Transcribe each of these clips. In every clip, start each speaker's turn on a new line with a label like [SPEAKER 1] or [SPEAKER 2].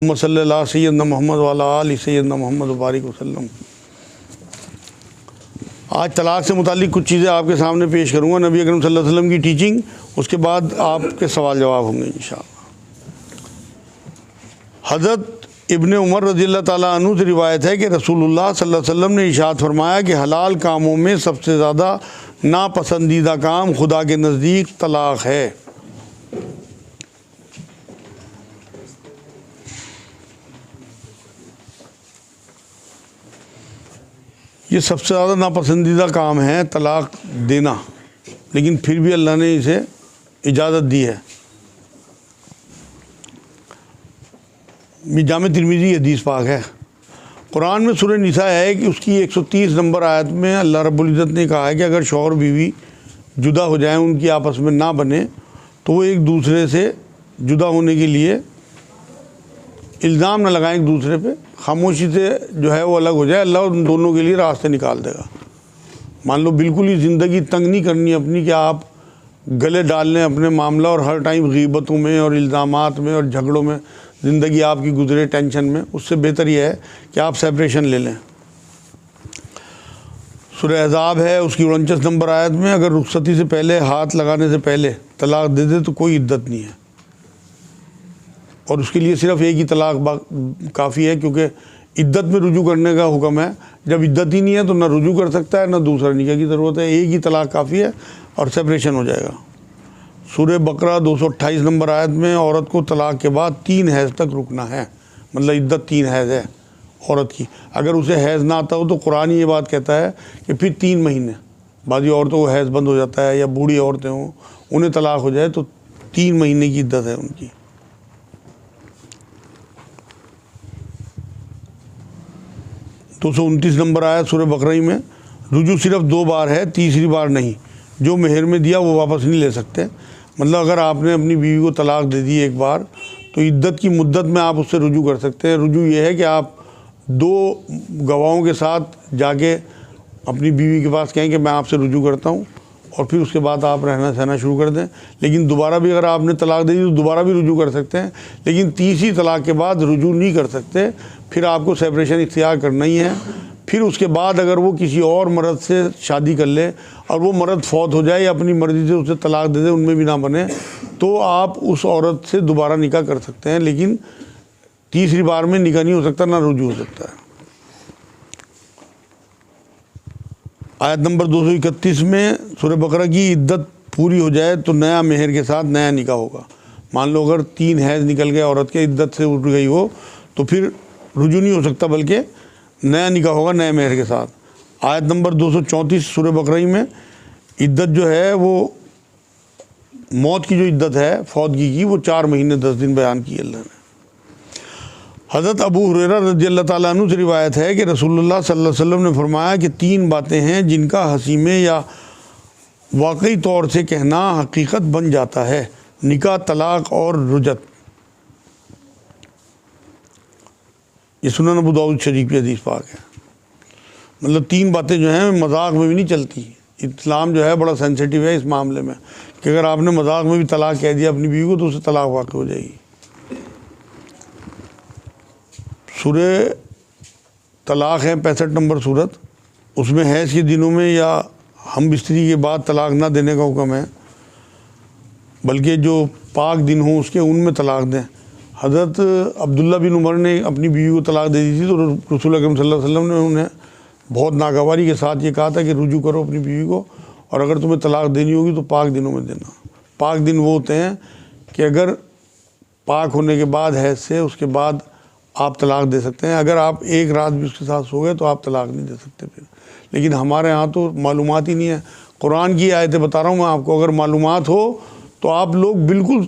[SPEAKER 1] محمد صلی اللہ سیدنا محمد وعلی آل سیدنا محمد وبارک وسلم۔ آج طلاق سے متعلق کچھ چیزیں آپ کے سامنے پیش کروں گا، نبی اکرم صلی اللہ علیہ وسلم کی ٹیچنگ، اس کے بعد آپ کے سوال جواب ہوں گے انشاءاللہ۔ حضرت ابن عمر رضی اللہ تعالیٰ عنہ سے روایت ہے کہ رسول اللہ صلی اللہ علیہ وسلم نے ارشاد فرمایا کہ حلال کاموں میں سب سے زیادہ ناپسندیدہ کام خدا کے نزدیک طلاق ہے۔ یہ سب سے زیادہ ناپسندیدہ کام ہے طلاق دینا، لیکن پھر بھی اللہ نے اسے اجازت دی ہے۔ یہ جامع ترمذی حدیث پاک ہے۔ قرآن میں سورہ نساء ہے کہ اس کی 130 نمبر آیت میں اللہ رب العزت نے کہا ہے کہ اگر شوہر بیوی جدا ہو جائیں، ان کی آپس میں نہ بنے، تو وہ ایک دوسرے سے جدا ہونے کے لیے الزام نہ لگائیں ایک دوسرے پہ، خاموشی سے جو ہے وہ الگ ہو جائے، اللہ ان دونوں کے لیے راستے نکال دے گا۔ مان لو بالکل ہی زندگی تنگ نہیں کرنی اپنی کہ آپ گلے ڈال لیں اپنے معاملہ اور ہر ٹائم غیبتوں میں اور الزامات میں اور جھگڑوں میں زندگی آپ کی گزرے ٹینشن میں۔ اس سے بہتر یہ ہے کہ آپ سیپریشن لے لیں۔ سورہ احزاب ہے، اس کی 49 نمبر آیت میں اگر رخصتی سے پہلے، ہاتھ لگانے سے پہلے طلاق دے دے تو کوئی عدت نہیں ہے، اور اس کے لیے صرف ایک ہی طلاق کافی ہے، کیونکہ عدت میں رجوع کرنے کا حکم ہے۔ جب عدت ہی نہیں ہے تو نہ رجوع کر سکتا ہے نہ دوسرا نکاح کی ضرورت ہے، ایک ہی طلاق کافی ہے اور سیپریشن ہو جائے گا۔ سورہ بقرہ 228 نمبر آیت میں عورت کو طلاق کے بعد 3 حیض تک رکنا ہے، مطلب عدت 3 حیض ہے عورت کی۔ اگر اسے حیض نہ آتا ہو تو قرآن یہ بات کہتا ہے کہ پھر 3 مہینے، بعضی عورتوں کو حیض بند ہو جاتا ہے یا بوڑھی عورتیں ہوں انہیں طلاق ہو جائے تو 3 مہینے کی عدت ہے ان کی۔ 229 نمبر آیت سورہ بقرہ میں رجوع صرف 2 بار ہے، تیسری بار نہیں۔ جو مہر میں دیا وہ واپس نہیں لے سکتے۔ مطلب اگر آپ نے اپنی بیوی کو طلاق دے دی ایک بار تو عدت کی مدت میں آپ اس سے رجوع کر سکتے ہیں۔ رجوع یہ ہے کہ آپ 2 گواہوں کے ساتھ جا کے اپنی بیوی کے پاس کہیں کہ میں آپ سے رجوع کرتا ہوں، اور پھر اس کے بعد آپ رہنا سہنا شروع کر دیں۔ لیکن دوبارہ بھی اگر آپ نے طلاق دے دی تو دوبارہ بھی رجوع کر سکتے ہیں، لیکن تیسری طلاق کے بعد رجوع نہیں کر سکتے۔ پھر آپ کو سیپریشن اختیار کرنا ہی ہے۔ پھر اس کے بعد اگر وہ کسی اور مرد سے شادی کر لے اور وہ مرد فوت ہو جائے یا اپنی مرضی سے اسے طلاق دے دے، ان میں بھی نہ بنے، تو آپ اس عورت سے دوبارہ نکاح کر سکتے ہیں، لیکن تیسری بار میں نکاح نہیں ہو سکتا، نہ رجوع ہو سکتا ہے۔ آیت نمبر 231 میں سورہ بقرہ کی عدت پوری ہو جائے تو نیا مہر کے ساتھ نیا نکاح ہوگا۔ مان لو اگر 3 حیض نکل گئے عورت کے، عدت سے اٹھ گئی وہ، تو پھر رجوع نہیں ہو سکتا بلکہ نیا نکاح ہوگا نئے مہر کے ساتھ۔ آیت نمبر 234 سورہ بقرہ میں عدت جو ہے وہ موت کی جو عدت ہے فوتگی کی، وہ 4 مہینے 10 دن بیان کی اللہ نے۔ حضرت ابو ہریرہ رضی اللہ تعالیٰ عنہ سے روایت ہے کہ رسول اللہ صلی اللہ علیہ وسلم نے فرمایا کہ 3 باتیں ہیں جن کا حسی میں یا واقعی طور سے کہنا حقیقت بن جاتا ہے: نکاح، طلاق اور رجعت۔ یہ سنن ابو داؤد شریف کی حدیث پاک ہے۔ مطلب 3 باتیں جو ہیں مذاق میں بھی نہیں چلتی۔ اسلام جو ہے بڑا سینسیٹیو ہے اس معاملے میں کہ اگر آپ نے مذاق میں بھی طلاق کہہ دیا اپنی بیوی کو تو اسے طلاق واقع ہو جائے گی۔ سورہ طلاق ہے 65 نمبر سورت، اس میں حیض کے دنوں میں یا ہم بستری کے بعد طلاق نہ دینے کا حکم ہے، بلکہ جو پاک دن ہوں اس کے ان میں طلاق دیں۔ حضرت عبداللہ بن عمر نے اپنی بیوی کو طلاق دے دی تھی تو رسول اکرم صلی اللہ علیہ وسلم نے انہیں بہت ناگواری کے ساتھ یہ کہا تھا کہ رجوع کرو اپنی بیوی کو، اور اگر تمہیں طلاق دینی ہوگی تو پاک دنوں میں دینا۔ پاک دن وہ ہوتے ہیں کہ اگر پاک ہونے کے بعد حیض سے اس کے بعد آپ طلاق دے سکتے ہیں۔ اگر آپ ایک رات بھی اس کے ساتھ سو گئے تو آپ طلاق نہیں دے سکتے پھر۔ لیکن ہمارے ہاں تو معلومات ہی نہیں ہے۔ قرآن کی آیتیں بتا رہا ہوں میں آپ کو، اگر معلومات ہو تو آپ لوگ بالکل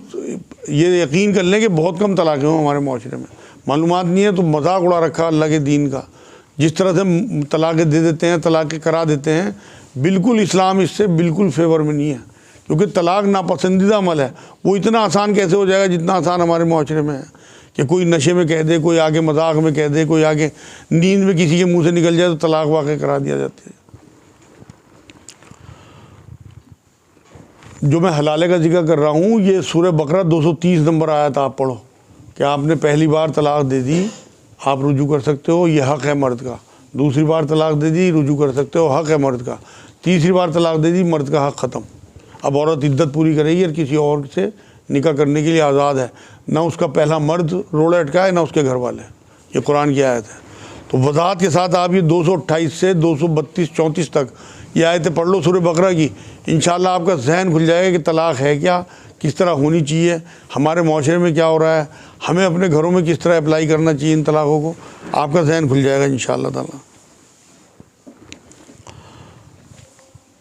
[SPEAKER 1] یہ یقین کر لیں کہ بہت کم طلاقیں ہوں ہمارے معاشرے میں۔ معلومات نہیں ہے تو مذاق اڑا رکھا اللہ کے دین کا۔ جس طرح سے طلاقیں دے دیتے ہیں، طلاقیں کرا دیتے ہیں، بالکل اسلام اس سے بالکل فیور میں نہیں ہے، کیونکہ طلاق ناپسندیدہ عمل ہے۔ وہ اتنا آسان کیسے ہو جائے گا جتنا آسان ہمارے معاشرے میں ہے کہ کوئی نشے میں کہہ دے، کوئی آگے مذاق میں کہہ دے، کوئی آگے نیند میں کسی کے منہ سے نکل جائے تو طلاق واقع کرا دیا جاتا ہے۔ جو میں حلالے کا ذکر کر رہا ہوں یہ سورہ بقرہ 230 نمبر آیت آپ پڑھو کہ آپ نے پہلی بار طلاق دے دی آپ رجوع کر سکتے ہو، یہ حق ہے مرد کا، دوسری بار طلاق دے دی رجوع کر سکتے ہو، حق ہے مرد کا، تیسری بار طلاق دے دی مرد کا حق ختم۔ اب عورت عدت پوری کرے گی اور کسی اور سے نکاح کرنے کے لیے آزاد ہے، نہ اس کا پہلا مرد روڑا اٹکائے نہ اس کے گھر والے، یہ قرآن کی آیت ہے۔ تو وضاحت کے ساتھ آپ یہ 228 سے 232 34 تک یہ آیتیں پڑھ لو سورہ بقرہ کی، انشاءاللہ آپ کا ذہن کھل جائے گا کہ طلاق ہے کیا، کس طرح ہونی چاہیے، ہمارے معاشرے میں کیا ہو رہا ہے، ہمیں اپنے گھروں میں کس طرح اپلائی کرنا چاہیے ان طلاقوں کو، آپ کا ذہن کھل جائے گا انشاءاللہ تعالی۔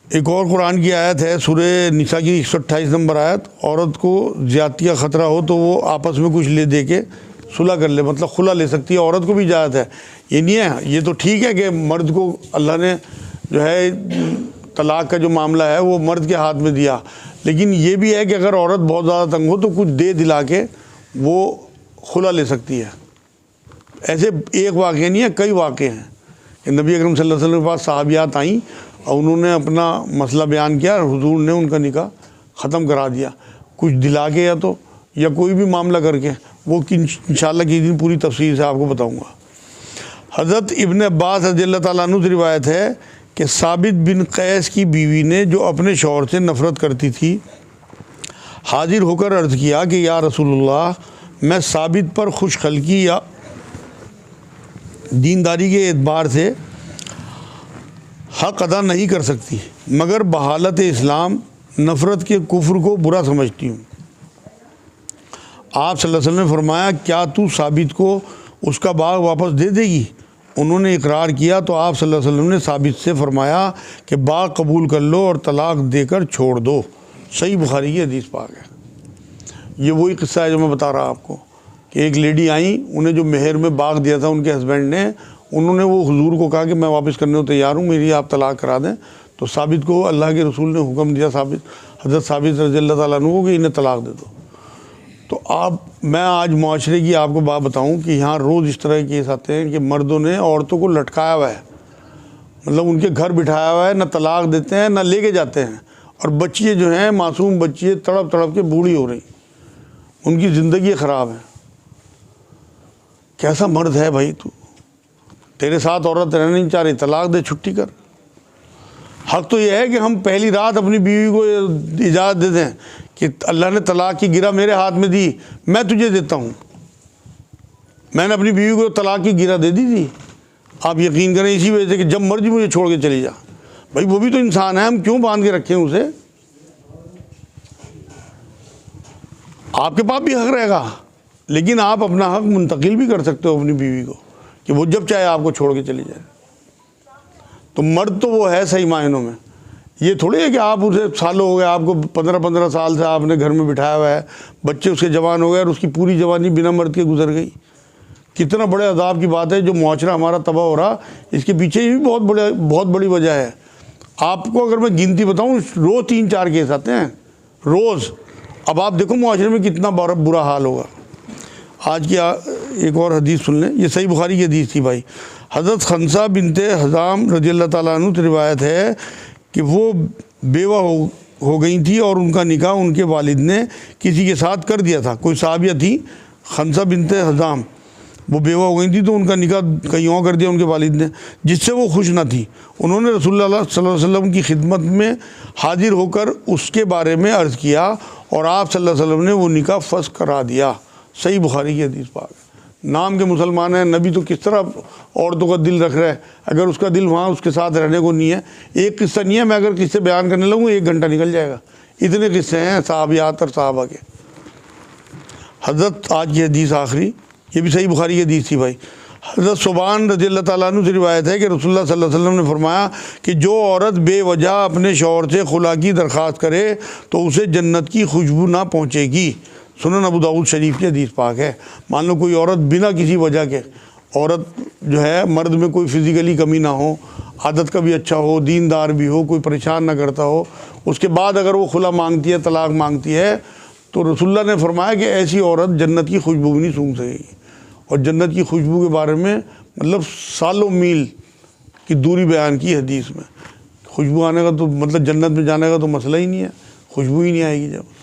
[SPEAKER 1] ایک اور قرآن کی آیت ہے سورہ نساء کی 128 نمبر آیت، عورت کو زیادتی کا خطرہ ہو تو وہ آپس میں کچھ لے دے کے صلح کر لے، مطلب خلا لے سکتی ہے، عورت کو بھی اجازت ہے۔ یہ نہیں ہے، یہ تو ٹھیک ہے کہ مرد کو اللہ نے جو ہے طلاق کا جو معاملہ ہے وہ مرد کے ہاتھ میں دیا، لیکن یہ بھی ہے کہ اگر عورت بہت زیادہ تنگ ہو تو کچھ دے دلا کے وہ خلا لے سکتی ہے۔ ایسے ایک واقعہ نہیں ہے، کئی واقعے ہیں کہ نبی اکرم صلی اللہ علیہ وسلم کے پاس صحابیات آئیں اور انہوں نے اپنا مسئلہ بیان کیا اور حضور نے ان کا نکاح ختم کرا دیا، کچھ دلا کے یا کوئی بھی معاملہ کر کے، وہ انشاءاللہ کسی دن پوری تفصیل سے آپ کو بتاؤں گا۔ حضرت ابن عباس رضی اللہ تعالیٰ عنہ سے روایت ہے کہ ثابت بن قیس کی بیوی نے جو اپنے شوہر سے نفرت کرتی تھی حاضر ہو کر عرض کیا کہ یا رسول اللہ، میں ثابت پر خوش خلقی یا دینداری کے اعتبار سے حق ادا نہیں کر سکتی، مگر بحالت اسلام نفرت کے کفر کو برا سمجھتی ہوں۔ آپ صلی اللہ علیہ وسلم نے فرمایا کیا تو ثابت کو اس کا باغ واپس دے دے گی؟ انہوں نے اقرار کیا تو آپ صلی اللہ علیہ وسلم نے ثابت سے فرمایا کہ باغ قبول کر لو اور طلاق دے کر چھوڑ دو۔ صحیح بخاری کی حدیث پاک ہے۔ یہ وہی قصہ ہے جو میں بتا رہا آپ کو کہ ایک لیڈی آئیں، انہیں جو مہر میں باغ دیا تھا ان کے ہسبینڈ نے، انہوں نے وہ حضور کو کہا کہ میں واپس کرنے کو تیار ہوں، میری آپ طلاق کرا دیں۔ تو ثابت کو اللہ کے رسول نے حکم دیا، حضرت ثابت رضی اللہ تعالیٰ عنہ کو، کہ انہیں طلاق دے دو۔ تو میں آج معاشرے کی آپ کو بات بتاؤں کہ یہاں روز اس طرح کے کیس آتے ہیں کہ مردوں نے عورتوں کو لٹکایا ہوا ہے، مطلب ان کے گھر بٹھایا ہوا ہے، نہ طلاق دیتے ہیں نہ لے کے جاتے ہیں، اور بچیاں جو ہیں معصوم بچیاں تڑپ تڑپ کے بوڑھی ہو رہی، ان کی زندگی خراب ہے۔ کیسا مرد ہے بھائی تو، تیرے ساتھ عورت رہنا نہیں چاہ رہی، طلاق دے، چھٹی کر۔ حق تو یہ ہے کہ ہم پہلی رات اپنی بیوی کو اجازت دے دیں کہ اللہ نے طلاق کی گرہ میرے ہاتھ میں دی، میں تجھے دیتا ہوں۔ میں نے اپنی بیوی کو طلاق کی گرہ دے دی تھی، آپ یقین کریں اسی وجہ سے کہ جب مرضی مجھے چھوڑ کے چلی جا۔ بھائی وہ بھی تو انسان ہے، ہم کیوں باندھ کے رکھیں اسے؟ آپ کے پاس بھی حق رہے گا، لیکن آپ اپنا حق منتقل بھی کر سکتے ہو اپنی بیوی کو کہ وہ جب چاہے آپ کو چھوڑ کے چلی جائے۔ تو مرد تو وہ ہے صحیح معنوں میں، یہ تھوڑی ہے کہ آپ اسے سالوں ہو گئے، آپ کو 15 سال سے آپ نے گھر میں بٹھایا ہوا ہے، بچے اس کے جوان ہو گئے اور اس کی پوری جوانی بنا مرد کے گزر گئی۔ کتنا بڑے عذاب کی بات ہے، جو معاشرہ ہمارا تباہ ہو رہا، اس کے پیچھے یہ بھی بہت بڑی وجہ ہے۔ آپ کو اگر میں گنتی بتاؤں، روز 3-4 کیس آتے ہیں روز۔ اب آپ دیکھو معاشرے میں کتنا برا حال ہوگا۔ آج کی ایک اور حدیث سن لیں، یہ صحیح بخاری کی حدیث تھی بھائی۔ حضرت خنسہ بنت حزام رضی اللہ تعالیٰ عنہ سے روایت ہے کہ وہ بیوہ ہو گئی تھی اور ان کا نکاح ان کے والد نے کسی کے ساتھ کر دیا تھا۔ کوئی صحابیہ تھی خنسہ بنت حزام، وہ بیوہ ہو گئی تھی تو ان کا نکاح کہیں اور کر دیا ان کے والد نے، جس سے وہ خوش نہ تھی۔ انہوں نے رسول اللہ صلی اللہ علیہ وسلم کی خدمت میں حاضر ہو کر اس کے بارے میں عرض کیا اور آپ صلی اللہ علیہ وسلم نے وہ نکاح فسخ کرا دیا۔ صحیح بخاری کی حدیث پاک ہے۔ نام کے مسلمان ہیں، نبی تو کس طرح عورتوں کا دل رکھ رہا ہے، اگر اس کا دل وہاں اس کے ساتھ رہنے کو نہیں ہے۔ ایک قصہ نہیں ہے، میں اگر قصے بیان کرنے لگوں 1 گھنٹہ نکل جائے گا، اتنے قصے ہیں صحابیات اور صحابہ کے۔ حضرت آج کی حدیث آخری، یہ بھی صحیح بخاری کی حدیث تھی بھائی۔ حضرت ثوبان رضی اللہ تعالیٰ عنہ سے روایت ہے کہ رسول اللہ صلی اللہ علیہ وسلم نے فرمایا کہ جو عورت بے وجہ اپنے شوہر سے خلا کی درخواست کرے تو اسے جنت کی خوشبو نہ پہنچے گی۔ سنن ابو داؤد شریف کی حدیث پاک ہے۔ مان لو کوئی عورت بنا کسی وجہ کے، عورت جو ہے مرد میں کوئی فزیکلی کمی نہ ہو، عادت کا بھی اچھا ہو، دیندار بھی ہو، کوئی پریشان نہ کرتا ہو، اس کے بعد اگر وہ خلا مانگتی ہے، طلاق مانگتی ہے، تو رسول اللہ نے فرمایا کہ ایسی عورت جنت کی خوشبو بھی نہیں سونگھ سکے گی۔ اور جنت کی خوشبو کے بارے میں مطلب سالوں میل کی دوری بیان کی حدیث میں۔ خوشبو آنے کا تو مطلب جنت میں جانے کا تو مسئلہ ہی نہیں ہے، خوشبو ہی نہیں آئے گی جب۔